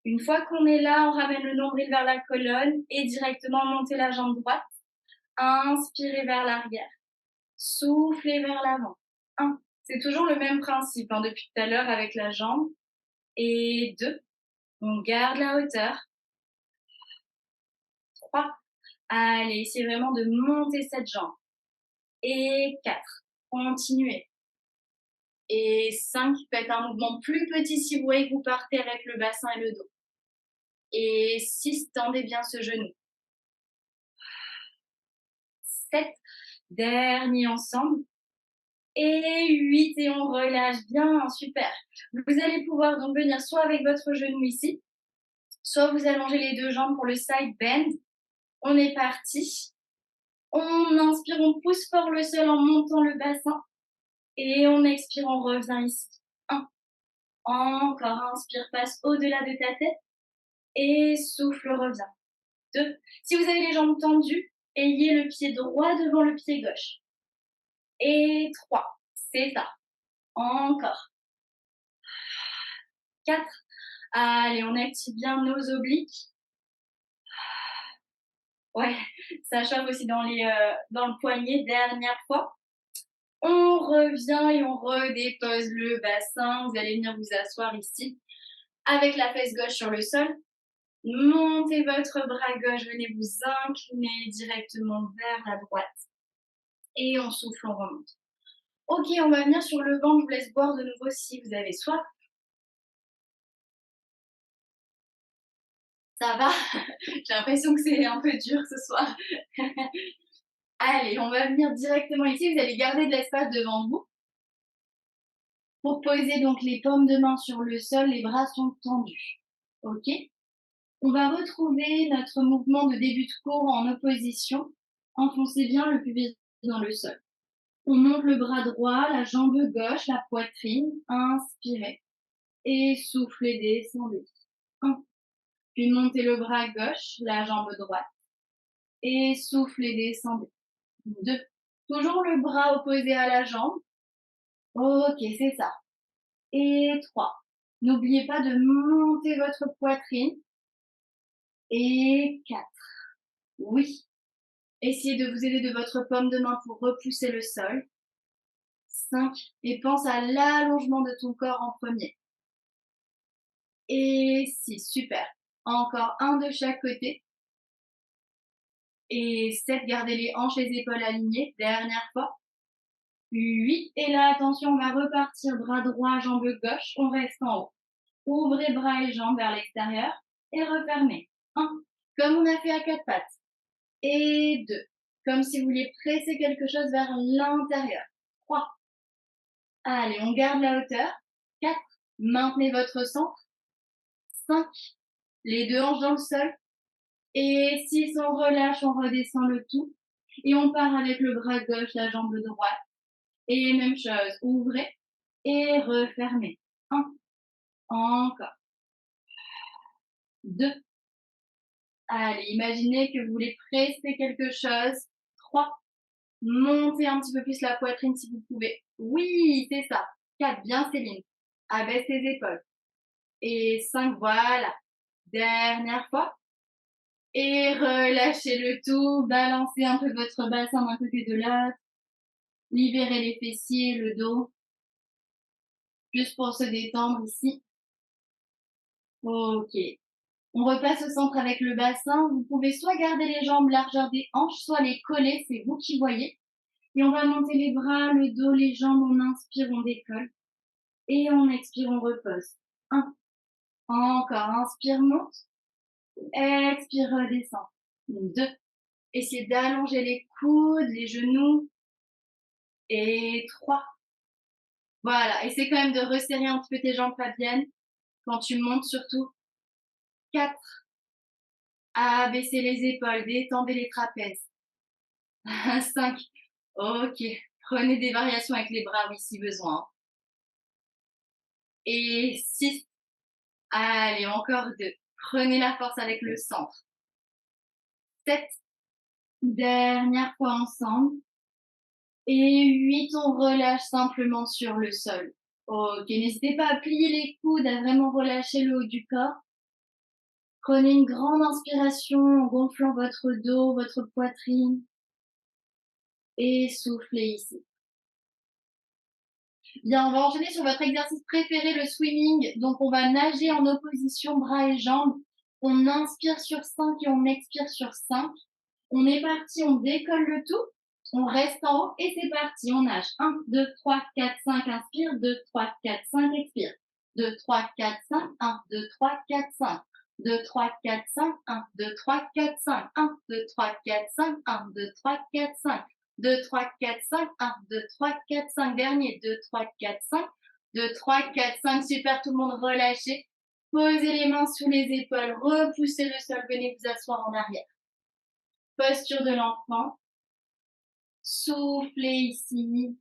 Une fois qu'on est là, on ramène le nombril vers la colonne et directement monter la jambe droite. Inspirez vers l'arrière. Soufflez vers l'avant. 1. C'est toujours le même principe hein, depuis tout à l'heure avec la jambe. Et 2. On garde la hauteur. 3. Allez, essayez vraiment de monter cette jambe. Et 4. Continuez. Et 5. Faites un mouvement plus petit si vous voyez que vous partez avec le bassin et le dos. Et 6. Tendez bien ce genou. 7. Dernier ensemble. Et 8. Et on relâche bien. Super. Vous allez pouvoir donc venir soit avec votre genou ici, soit vous allongez les deux jambes pour le side bend. On est parti. On inspire, on pousse fort le sol en montant le bassin. Et on expire, on revient ici. 1. Encore, inspire, passe au-delà de ta tête. Et souffle, revient. 2. Si vous avez les jambes tendues, ayez le pied droit devant le pied gauche. Et 3. C'est ça. Encore. 4. Allez, on active bien nos obliques. Ouais, ça chauffe aussi dans le poignet. Dernière fois. On revient et on redépose le bassin. Vous allez venir vous asseoir ici avec la fesse gauche sur le sol. Montez votre bras gauche, venez vous incliner directement vers la droite. Et on souffle, on remonte. Ok, on va venir sur le ventre. Je vous laisse boire de nouveau si vous avez soif. Ça va? J'ai l'impression que c'est un peu dur ce soir. Allez, on va venir directement ici. Vous allez garder de l'espace devant vous. Pour poser donc les paumes de main sur le sol, les bras sont tendus. Ok? On va retrouver notre mouvement de début de cours en opposition. Enfoncez bien le pubis dans le sol. On monte le bras droit, la jambe gauche, la poitrine. Inspirez. Et soufflez, descendez. 1. Puis montez le bras gauche, la jambe droite. Et soufflez, descendez. 2. Toujours le bras opposé à la jambe. Ok, c'est ça. Et 3. N'oubliez pas de monter votre poitrine. Et 4. Oui. Essayez de vous aider de votre paume de main pour repousser le sol. 5. Et pense à l'allongement de ton corps en premier. Et 6. Super. Encore un de chaque côté. Et 7, gardez les hanches, les épaules alignées. Dernière fois. 8. Et là, attention, on va repartir. Bras droit, jambe gauche. On reste en haut. Ouvrez bras et jambes vers l'extérieur et refermez. 1. Comme on a fait à 4 pattes. Et 2. Comme si vous vouliez presser quelque chose vers l'intérieur. 3. Allez, on garde la hauteur. 4. Maintenez votre centre. 5. Les deux hanches dans le sol. Et 6, on relâche, on redescend le tout. Et on part avec le bras gauche, la jambe droite. Et même chose, ouvrez et refermez. 1. Encore. 2. Allez, imaginez que vous voulez presser quelque chose. 3. Montez un petit peu plus la poitrine si vous pouvez. Oui, c'est ça. 4. Bien Céline. Abaisse les épaules. Et 5. Voilà. Dernière fois. Et relâchez le tout. Balancez un peu votre bassin d'un côté de l'autre. Libérez les fessiers, le dos. Juste pour se détendre ici. Ok. On repasse au centre avec le bassin. Vous pouvez soit garder les jambes largeur des hanches, soit les coller, c'est vous qui voyez. Et on va monter les bras, le dos, les jambes. On inspire, on décolle. Et on expire, on repose. 1. Encore. Inspire, monte. Expire, redescend. 2. Essayez d'allonger les coudes, les genoux. Et 3. Voilà. Essaie quand même de resserrer un petit peu tes jambes fabiennes. Quand tu montes surtout. 4. Abaissez les épaules, détendez les trapèzes. 5. Ok. Prenez des variations avec les bras, oui, si besoin. Et 6. Allez, encore 2. Prenez la force avec le centre. 7. Dernière fois ensemble. Et 8, on relâche simplement sur le sol. Ok, n'hésitez pas à plier les coudes, à vraiment relâcher le haut du corps. Prenez une grande inspiration en gonflant votre dos, votre poitrine. Et soufflez ici. Bien, on va enchaîner sur votre exercice préféré, le swimming. Donc, on va nager en opposition, bras et jambes. On inspire sur 5 et on expire sur 5. On est parti, on décolle le tout. On reste en haut et c'est parti. On nage. 1, 2, 3, 4, 5, inspire. 2, 3, 4, 5, expire. 2, 3, 4, 5, 1, 2, 3, 4, 5. 2, 3, 4, 5, 1, 2, 3, 4, 5, 1, 2, 3, 4, 5, 1, 2, 3, 4, 5. 2, 3, 4, 5, 1, 2, 3, 4, 5. Dernier. 2, 3, 4, 5. 2, 3, 4, 5. Super, tout le monde relâchez. Posez les mains sous les épaules. Repoussez le sol. Venez vous asseoir en arrière. Posture de l'enfant. Soufflez ici.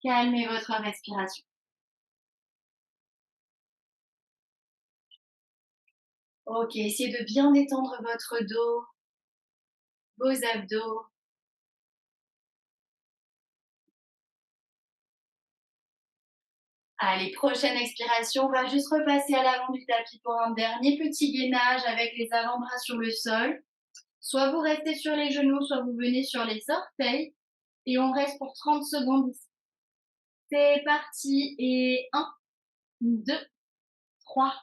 Calmez votre respiration. Ok, essayez de bien détendre votre dos, vos abdos. Allez, prochaine expiration, on va juste repasser à l'avant du tapis pour un dernier petit gainage avec les avant-bras sur le sol. Soit vous restez sur les genoux, soit vous venez sur les orteils. Et on reste pour 30 secondes ici. C'est parti. Et 1, 2, 3,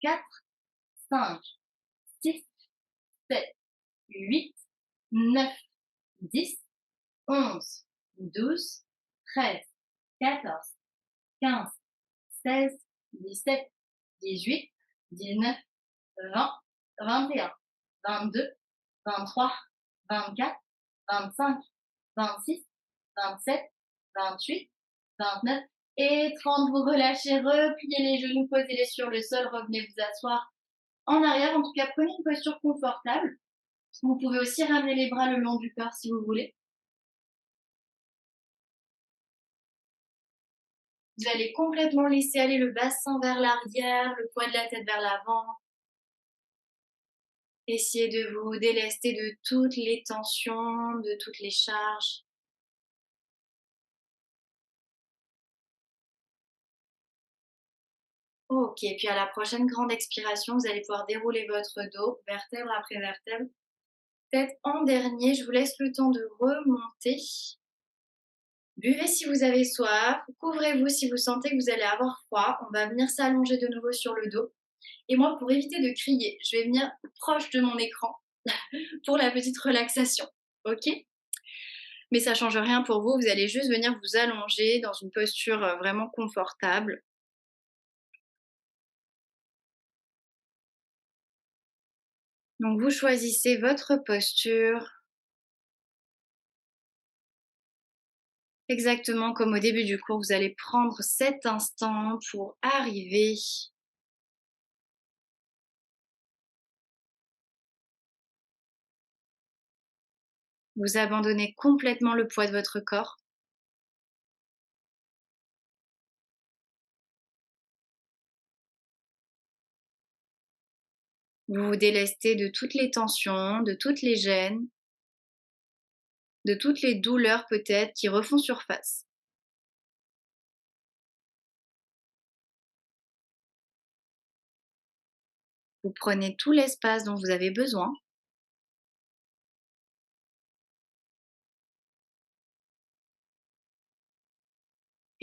4, 5, 6, 7, 8, 9, 10, 11, 12, 13, 14, 15, 16, 17, 18, 19, 20, 21, 22, 23, 24, 25, 26, 27, 28, 29 et 30. Vous relâchez, repliez les genoux, posez-les sur le sol, revenez vous asseoir en arrière. En tout cas, prenez une posture confortable. Vous pouvez aussi ramener les bras le long du corps si vous voulez. Vous allez complètement laisser aller le bassin vers l'arrière, le poids de la tête vers l'avant. Essayez de vous délester de toutes les tensions, de toutes les charges. Ok, puis à la prochaine grande expiration, vous allez pouvoir dérouler votre dos, vertèbre après vertèbre. Tête en dernier, je vous laisse le temps de remonter. Buvez si vous avez soif, couvrez-vous si vous sentez que vous allez avoir froid. On va venir s'allonger de nouveau sur le dos. Et moi, pour éviter de crier, je vais venir proche de mon écran pour la petite relaxation. OK? Mais ça change rien pour vous, vous allez juste venir vous allonger dans une posture, vraiment confortable. Donc vous choisissez votre posture, exactement comme au début du cours, vous allez prendre cet instant pour arriver, vous abandonnez complètement le poids de votre corps. Vous vous délestez de toutes les tensions, de toutes les gênes, de toutes les douleurs peut-être qui refont surface. Vous prenez tout l'espace dont vous avez besoin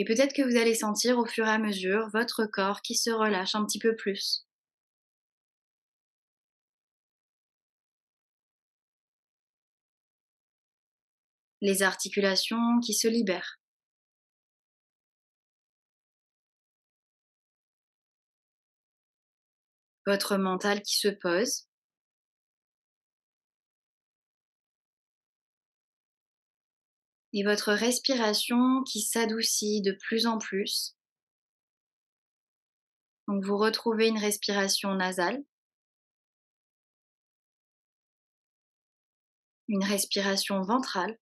et peut-être que vous allez sentir au fur et à mesure votre corps qui se relâche un petit peu plus. Les articulations qui se libèrent, votre mental qui se pose et votre respiration qui s'adoucit de plus en plus. Donc vous retrouvez une respiration nasale, une respiration ventrale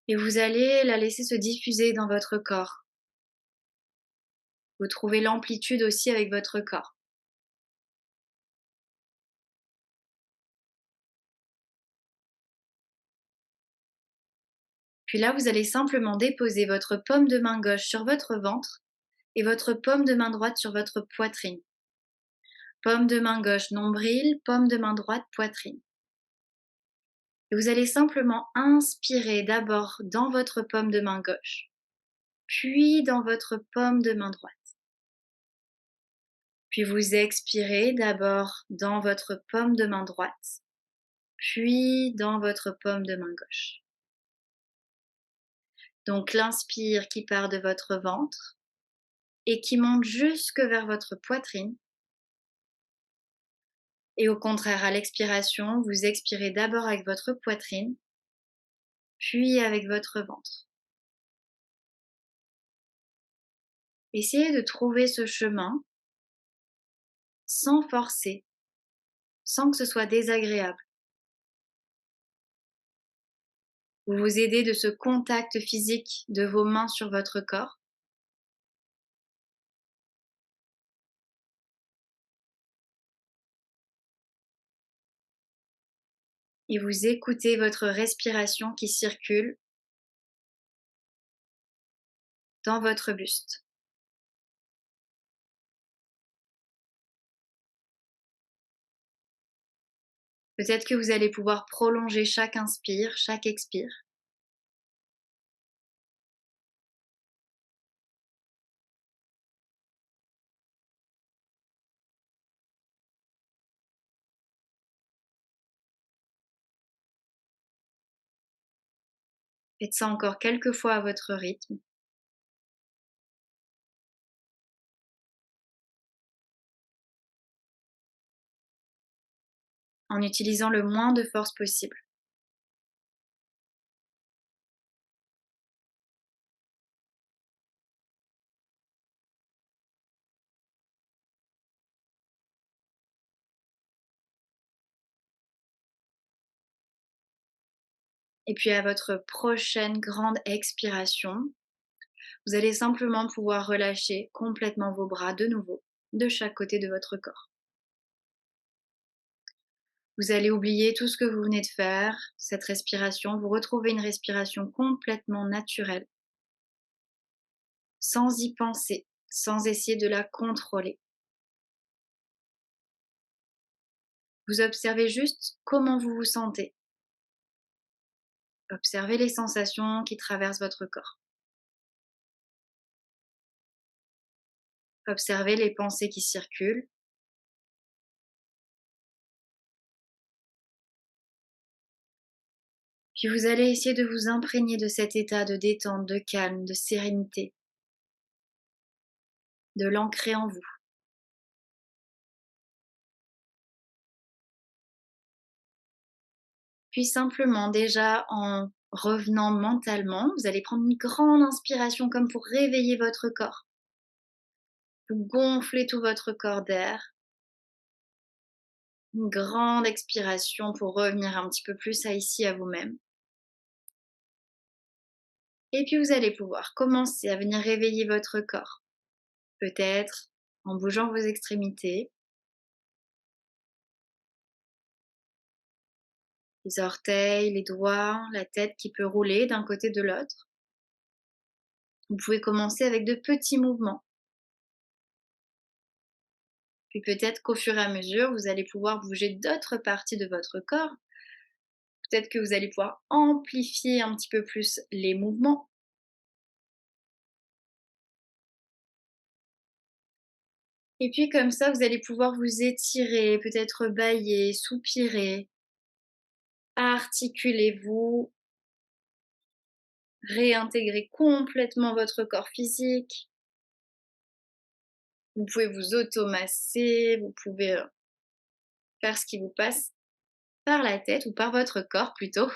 et vous allez la laisser se diffuser dans votre corps. Vous trouvez l'amplitude aussi avec votre corps. Puis là, vous allez simplement déposer votre paume de main gauche sur votre ventre et votre paume de main droite sur votre poitrine. Paume de main gauche nombril, paume de main droite poitrine. Et vous allez simplement inspirer d'abord dans votre paume de main gauche, puis dans votre paume de main droite. Puis vous expirez d'abord dans votre paume de main droite, puis dans votre paume de main gauche. Donc l'inspire qui part de votre ventre et qui monte jusque vers votre poitrine. Et au contraire, à l'expiration, vous expirez d'abord avec votre poitrine, puis avec votre ventre. Essayez de trouver ce chemin sans forcer, sans que ce soit désagréable. Vous vous aidez de ce contact physique de vos mains sur votre corps. Et vous écoutez votre respiration qui circule dans votre buste. Peut-être que vous allez pouvoir prolonger chaque inspire, chaque expire. Faites ça encore quelques fois à votre rythme, en utilisant le moins de force possible. Et puis à votre prochaine grande expiration, vous allez simplement pouvoir relâcher complètement vos bras de nouveau, de chaque côté de votre corps. Vous allez oublier tout ce que vous venez de faire, cette respiration, vous retrouvez une respiration complètement naturelle, sans y penser, sans essayer de la contrôler. Vous observez juste comment vous vous sentez. Observez les sensations qui traversent votre corps. Observez les pensées qui circulent. Puis vous allez essayer de vous imprégner de cet état de détente, de calme, de sérénité, de l'ancrer en vous. Puis simplement, déjà en revenant mentalement, vous allez prendre une grande inspiration comme pour réveiller votre corps. Vous gonflez tout votre corps d'air. Une grande expiration pour revenir un petit peu plus à ici, à vous-même. Et puis vous allez pouvoir commencer à venir réveiller votre corps. Peut-être en bougeant vos extrémités, les orteils, les doigts, la tête qui peut rouler d'un côté de l'autre. Vous pouvez commencer avec de petits mouvements. Puis peut-être qu'au fur et à mesure, vous allez pouvoir bouger d'autres parties de votre corps. Peut-être que vous allez pouvoir amplifier un petit peu plus les mouvements. Et puis comme ça, vous allez pouvoir vous étirer, peut-être bâiller, soupirer. Articulez-vous, réintégrez complètement votre corps physique. Vous pouvez vous automasser, vous pouvez faire ce qui vous passe par la tête ou par votre corps plutôt.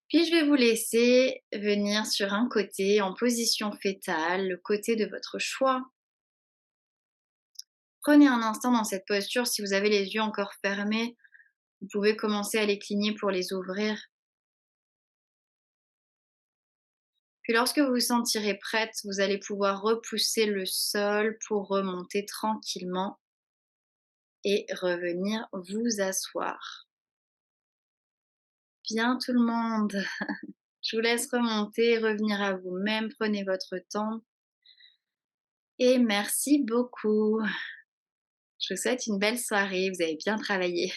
Puis je vais vous laisser venir sur un côté en position fétale, le côté de votre choix. Prenez un instant dans cette posture. Si vous avez les yeux encore fermés, vous pouvez commencer à les cligner pour les ouvrir. Puis lorsque vous vous sentirez prête, vous allez pouvoir repousser le sol pour remonter tranquillement et revenir vous asseoir. Bien tout le monde, je vous laisse remonter, revenir à vous-même, prenez votre temps et merci beaucoup. Je vous souhaite une belle soirée, vous avez bien travaillé.